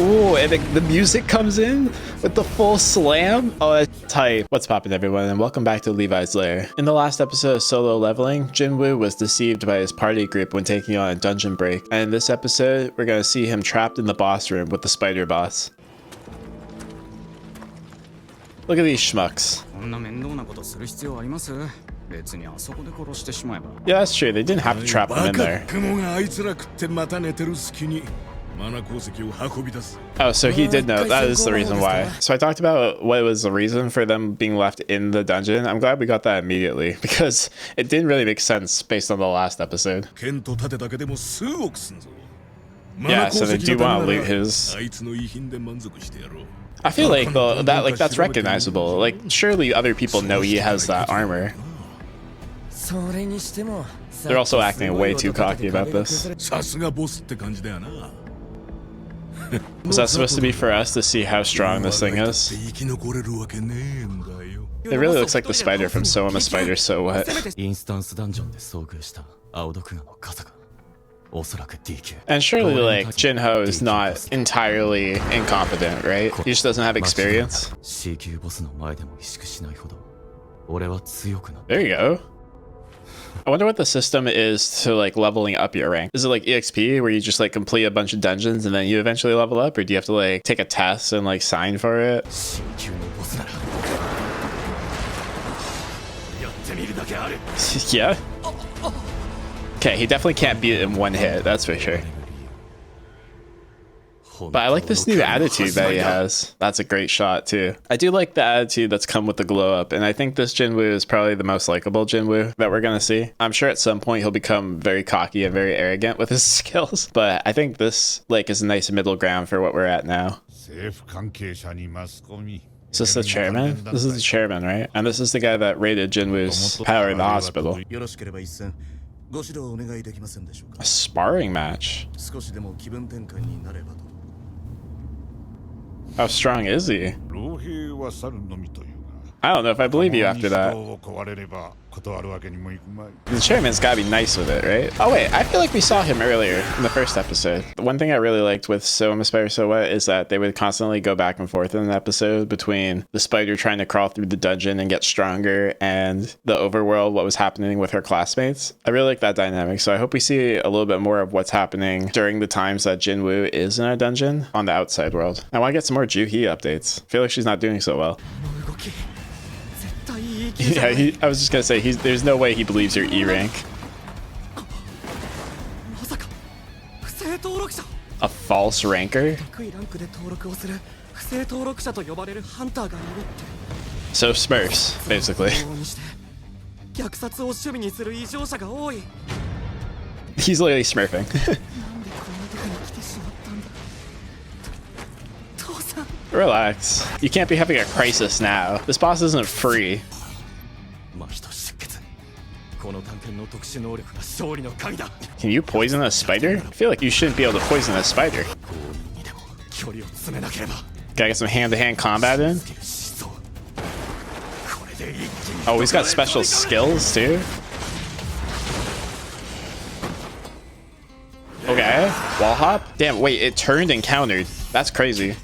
Ooh, and the music comes in with the full slam. Oh, that's tight. What's poppin', everyone, and welcome back to Levi's Lair. In the last episode of Solo Leveling, Jin-woo was deceived by his party group when taking on a dungeon break. And in this episode, we're gonna see him trapped in the boss room with the spider boss. Look at these schmucks. Yeah, that's true. They didn't have to trap them in there. Oh, so he did know. That is the reason why. So I talked about what was the reason for them being left in the dungeon. I'm glad we got that immediately because it didn't really make sense based on the last episode. Yeah, so they do want to loot his. I feel like though that's recognizable. Like surely other people know he has that armor. They're also acting way too cocky about this. Was that supposed to be for us to see how strong this thing is? It really looks like the spider from So I'm a Spider, So What? And surely, like, Jin-ho is not entirely incompetent, right? He just doesn't have experience. There you go. I wonder what the system is to like leveling up your rank. Is it like EXP where you just like complete a bunch of dungeons and then you eventually level up, or do you have to like take a test and like sign for it? Yeah. Okay, he definitely can't beat it in one hit, that's for sure. But I like this new attitude that he has. That's a great shot too. I do like the attitude that's come with the glow up, and I think this Jin-woo is probably the most likable Jin-woo that we're gonna see. I'm sure at some point he'll become very cocky and very arrogant with his skills, but I think this like is a nice middle ground for what we're at now. Is this the chairman? This is the chairman, right? And this is the guy that raided Jin-woo's power in the hospital. A sparring match? How strong is he? I don't know if I believe you after that. The chairman's gotta be nice with it, right? Oh wait, I feel like we saw him earlier in the first episode. The one thing I really liked with So I'm a Spider, So What is that they would constantly go back and forth in an episode between the spider trying to crawl through the dungeon and get stronger and the overworld, what was happening with her classmates. I really like that dynamic, so I hope we see a little bit more of what's happening during the times that Jin-woo is in a dungeon on the outside world. I want to get some more Ju-hee updates. I feel like she's not doing so well. Yeah, I was just gonna say, there's no way he believes you're E rank. A false ranker? So Smurfs, basically. He's literally smurfing. Relax. You can't be having a crisis now. This boss isn't free. Can you poison a spider? I feel like you shouldn't be able to poison a spider. Gotta get some hand-to-hand combat in. Oh, he's got special skills too. Okay, wall hop. Damn, wait, it turned and countered. That's crazy.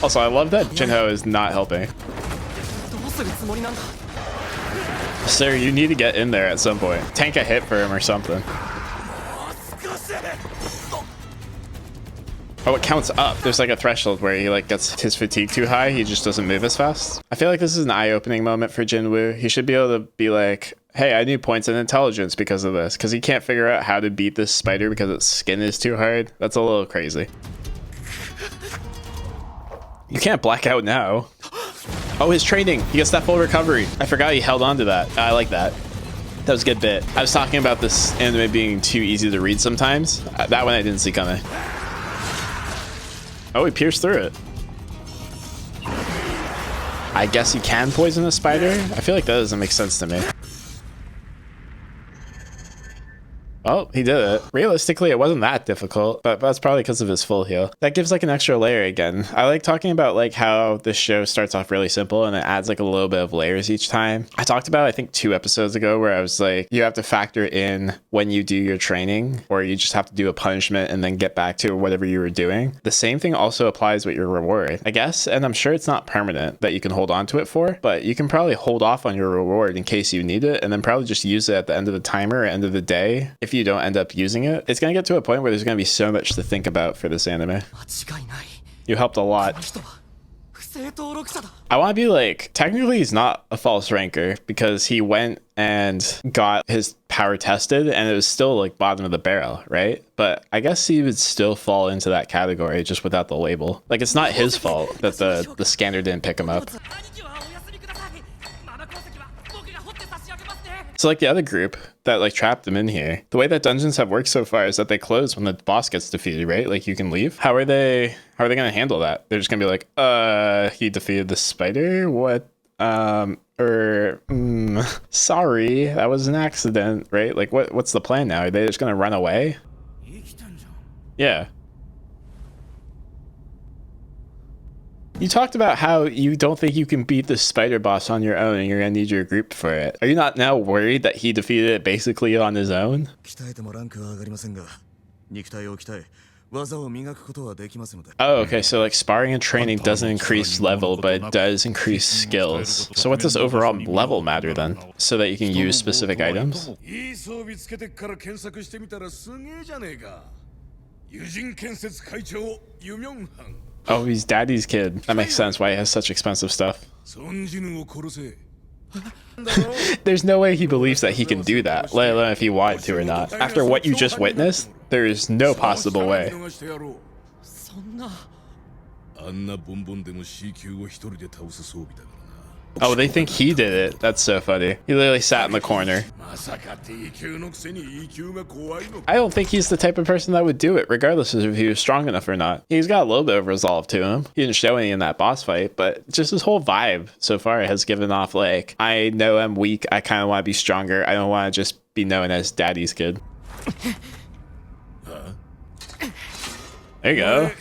Also, I love that Jin-ho is not helping. Sir, you need to get in there at some point. Tank a hit for him or something. Oh, it counts up. There's like a threshold where he like gets his fatigue too high. He just doesn't move as fast. I feel like this is an eye-opening moment for Jin-woo. He should be able to be like, hey, I need points in intelligence because of this. Because he can't figure out how to beat this spider because its skin is too hard. That's a little crazy. You can't black out now. Oh, his training. He gets that full recovery. I forgot he held on to that. I like that. That was a good bit. I was talking about this anime being too easy to read sometimes. That one I didn't see coming. Oh, he pierced through it. I guess he can poison a spider? I feel like that doesn't make sense to me. Oh, he did it. Realistically, it wasn't that difficult, but that's probably because of his full heal. That gives like an extra layer again. I like talking about like how this show starts off really simple and it adds like a little bit of layers each time. I talked about, I think 2 episodes ago, where I was like, you have to factor in when you do your training, or you just have to do a punishment and then get back to whatever you were doing. The same thing also applies with your reward, I guess, and I'm sure it's not permanent that you can hold on to it for, but you can probably hold off on your reward in case you need it, and then probably just use it at the end of the timer or end of the day. If you don't end up using it, it's going to get to a point where there's going to be so much to think about for this anime. You helped a lot. I want to be like, technically he's not a false ranker because he went and got his power tested and it was still like bottom of the barrel, right? But I guess he would still fall into that category just without the label. Like, it's not his fault that the scanner didn't pick him up. So like the other group that like trapped them in here, the way that dungeons have worked so far is that they close when the boss gets defeated, right? Like you can leave. How are they gonna handle that? They're just gonna be like, he defeated the spider? What? Sorry, that was an accident, right? Like what's the plan now? Are they just gonna run away? Yeah. You talked about how you don't think you can beat the spider boss on your own and you're gonna need your group for it. Are you not now worried that he defeated it basically on his own? Oh, okay, so like sparring and training doesn't increase level, but it does increase skills. So what does overall level matter then? So that you can use specific items? Oh, he's daddy's kid. That makes sense why he has such expensive stuff. There's no way he believes that he can do that, let alone if he wanted to or not. After what you just witnessed, there is no possible way. Oh, they think he did it. That's so funny. He literally sat in the corner. I don't think he's the type of person that would do it, regardless of if he was strong enough or not. He's got a little bit of resolve to him. He didn't show any in that boss fight, but just his whole vibe so far has given off like, I know I'm weak. I kind of want to be stronger. I don't want to just be known as daddy's kid. There you go.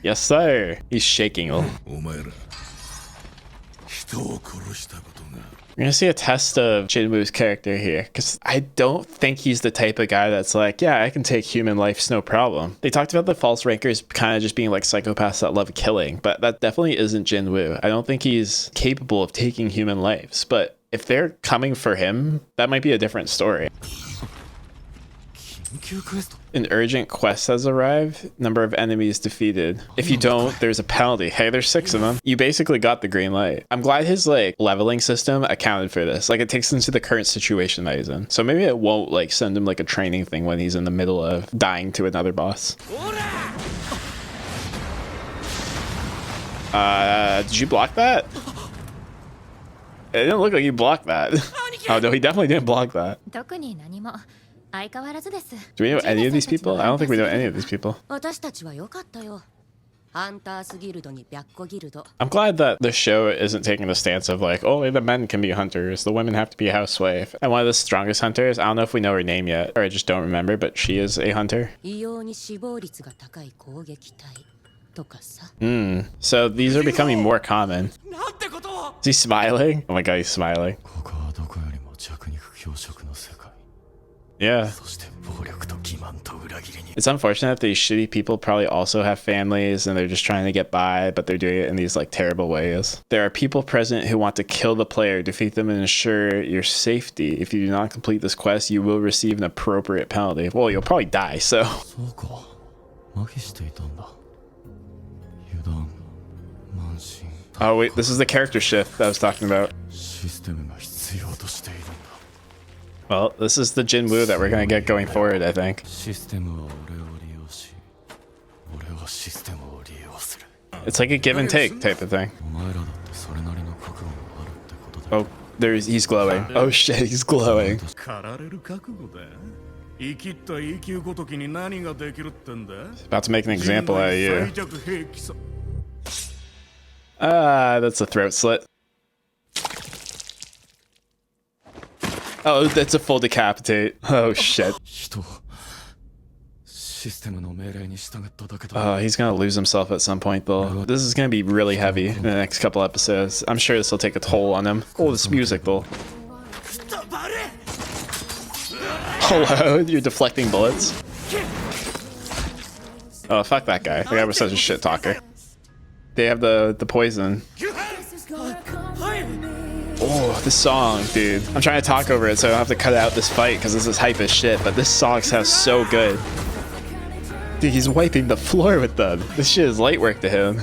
Yes, sir. He's shaking him. We're gonna see a test of Jin-woo's character here, because I don't think he's the type of guy that's like, yeah, I can take human life, no problem. They talked about the false rankers kind of just being like psychopaths that love killing, but that definitely isn't Jin-woo. I don't think he's capable of taking human lives, but if they're coming for him, that might be a different story. An urgent quest has arrived. Number of enemies defeated. If you don't, there's a penalty. Hey, there's 6 of them. You basically got the green light. I'm glad his like leveling system accounted for this. Like it takes into the current situation that he's in. So maybe it won't like send him like a training thing when he's in the middle of dying to another boss. Did you block that? It didn't look like you blocked that. Oh no, he definitely didn't block that. Do we know any of these people? I don't think we know any of these people. I'm glad that the show isn't taking the stance of like, only the men can be hunters, the women have to be a housewife. And one of the strongest hunters, I don't know if we know her name yet, or I just don't remember, but she is a hunter. So these are becoming more common. Is he smiling? Oh my god, he's smiling. Yeah. It's unfortunate that these shitty people probably also have families and they're just trying to get by, but they're doing it in these like terrible ways. There are people present who want to kill the player, defeat them, and ensure your safety. If you do not complete this quest, you will receive an appropriate penalty. Well, you'll probably die, so. Oh wait, this is the character shift that I was talking about. Well, this is the Jin-woo that we're gonna get going forward, I think. It's like a give and take type of thing. Oh, he's glowing. Oh shit, he's glowing. About to make an example out of you. Ah, that's a throat slit. Oh, that's a full decapitate. Oh shit. Oh, he's gonna lose himself at some point though. This is gonna be really heavy in the next couple episodes. I'm sure this will take a toll on him. Oh, this music though. Hello, you're deflecting bullets. Oh, fuck that guy. That guy was such a shit talker. They have the poison. Oh, this song, dude. I'm trying to talk over it so I don't have to cut out this fight because this is hype as shit, but this song sounds so good. Dude, he's wiping the floor with them. This shit is light work to him.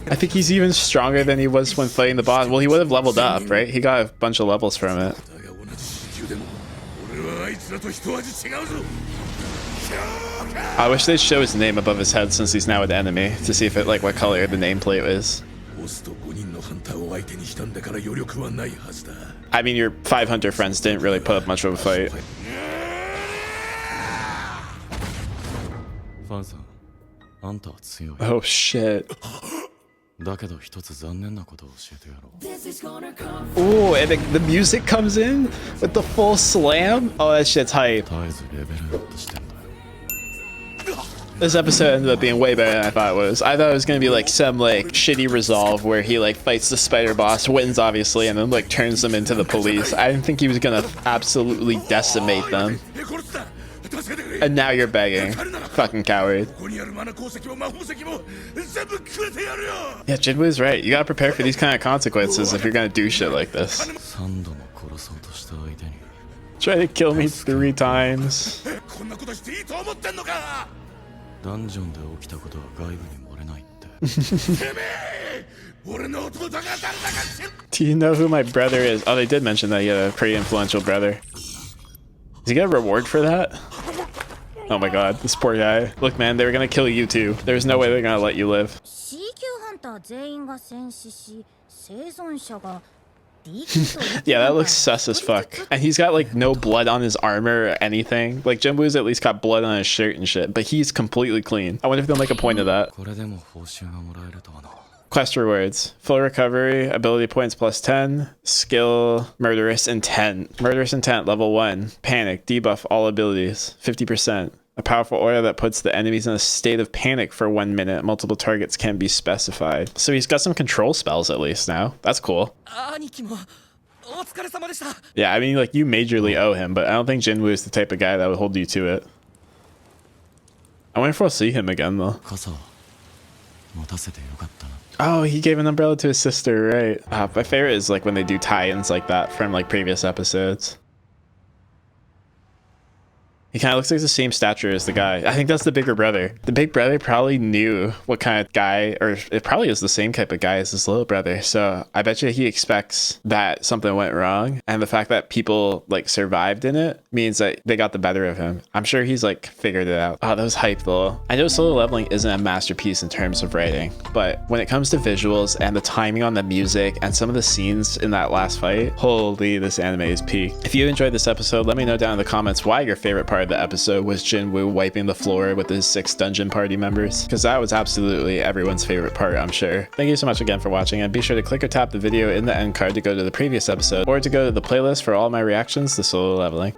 I think he's even stronger than he was when fighting the boss. Well, he would have leveled up, right? He got a bunch of levels from it. I wish they'd show his name above his head since he's now an enemy to see if it, like, what color the nameplate is. I mean, your 5 hunter friends didn't really put up much of a fight. Oh shit. Ooh, and the music comes in with the full slam. Oh, that shit's hype. This episode ended up being way better than I thought it was. I thought it was gonna be like some like shitty resolve where he like fights the spider boss, wins obviously, and then like turns them into the police. I didn't think he was gonna absolutely decimate them. And now you're begging. Fucking coward. Yeah, Jin-woo's right. You gotta prepare for these kind of consequences if you're gonna do shit like this. Try to kill me 3 times. Do you know who my brother is? Oh, they did mention that he had a pretty influential brother. Does he get a reward for that? Oh my god, this poor guy. Look, man, they were gonna kill you too. There's no way they're gonna let you live. Yeah, that looks sus as fuck. And he's got like no blood on his armor or anything. Like Jin-woo's at least got blood on his shirt and shit, but he's completely clean. I wonder if they'll make a point of that. Quest rewards. Full recovery, ability points plus 10, skill, murderous intent. Murderous intent, level 1. Panic, debuff all abilities, 50%. A powerful aura that puts the enemies in a state of panic for 1 minute. Multiple targets can be specified. So he's got some control spells at least now. That's cool. Yeah, I mean, like, you majorly owe him, but I don't think Jin-woo is the type of guy that would hold you to it. I wonder if we'll see him again, though. Oh, he gave an umbrella to his sister, right? My favorite is, like, when they do tie-ins like that from, like, previous episodes. He kind of looks like the same stature as the guy. I think that's the bigger brother. The big brother probably knew what kind of guy, or it probably is the same type of guy as his little brother. So I bet you he expects that something went wrong. And the fact that people like survived in it means that they got the better of him. I'm sure he's like figured it out. Oh, that was hype though. I know Solo Leveling isn't a masterpiece in terms of writing, but when it comes to visuals and the timing on the music and some of the scenes in that last fight, holy, this anime is peak. If you enjoyed this episode, let me know down in the comments why your favorite part of the episode was Jin-woo wiping the floor with his 6 dungeon party members, because that was absolutely everyone's favorite part, I'm sure. Thank you so much again for watching, and be sure to click or tap the video in the end card to go to the previous episode, or to go to the playlist for all my reactions to Solo Leveling.